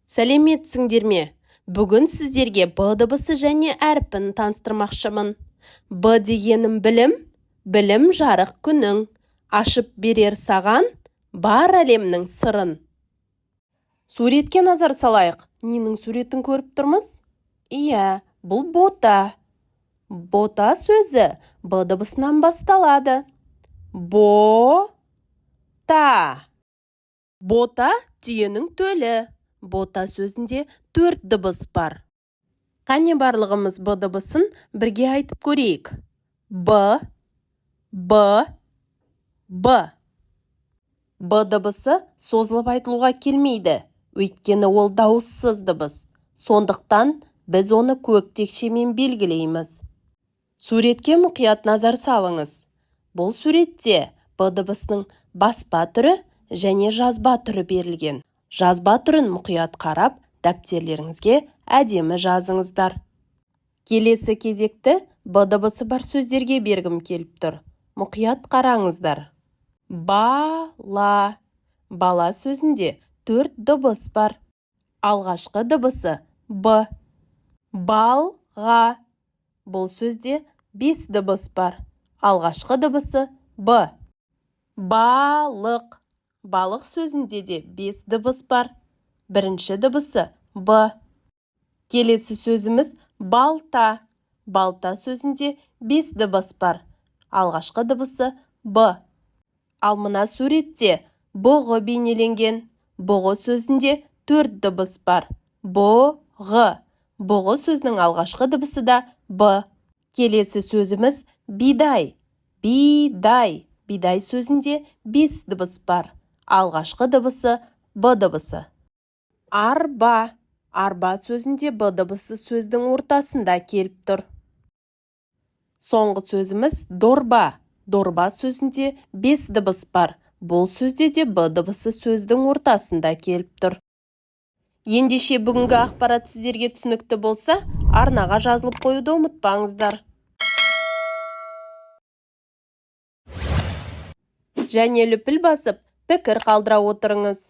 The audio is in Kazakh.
Сәлеметсіңдер ме? Бүгін сіздерге Б дыбысы және әрпін таныстырмақшымын. Б дегенім білім, білім жарық күнің, ашып берер саған бар әлемнің сырын. Суретке назар салайық. Ненің суретін көріп тұрмыз? Иә, бұл бота. Бота сөзі Б дыбысынан басталады. Бота. Бота түйенің төлі. Бота сөзінде 4 дыбыс бар. Қане барлығымыз Б дыбысын бірге айтып көрейік. Б, Б, Б. Б дыбысы созылып айтылуға келмейді, өйткені ол дауыссыз дыбыс. Сондықтан біз оны көк текшемен белгілейміз. Суретке мұқият назар салыңыз. Бұл суретте Б дыбысының баспа түрі және жазба түрі берілген. Жазба түрін мұқият қарап, дәптерлеріңізге әдемі жазыңыздар. Келесі кезекті Б дыбысы бар сөздерге бергім келіп тұр. Мұқият қараңыздар. Бала. Бала сөзінде 4 дыбыс бар. Алғашқы дыбысы Б. Балға. Бұл сөзде 5 дыбыс бар. Алғашқы дыбысы Б. Балық. Балық сөзінде де 5 дыбыс бар. Бірінші дыбысы Б. Келесі сөзіміз балта. Балта сөзінде 5 дыбыс бар. Алғашқы дыбысы Б. Ал мына суретте бұғы бейнеленген. Бұғы сөзінде 4 дыбыс бар. Бұғы. Бұғы сөзінің алғашқы дыбысы да Б. Келесі сөзіміз бидай. Бидай. Бидай сөзінде 5 дыбыс бар. Алғашқы дыбысы Б дыбысы. Арба. Арба сөзінде Б дыбысы сөздің ортасында келіп тұр. Соңғы сөзіміз дорба. Дорба сөзінде 5 дыбыс бар. Бұл сөзде де Б дыбысы сөздің ортасында келіп тұр. Ендеше бүгінгі ақпарат сіздерге түсінікті болса, арнаға жазылып қоюды ұмытпаңыздар. Және лүпіл басып, пікір қалдыра отырыңыз.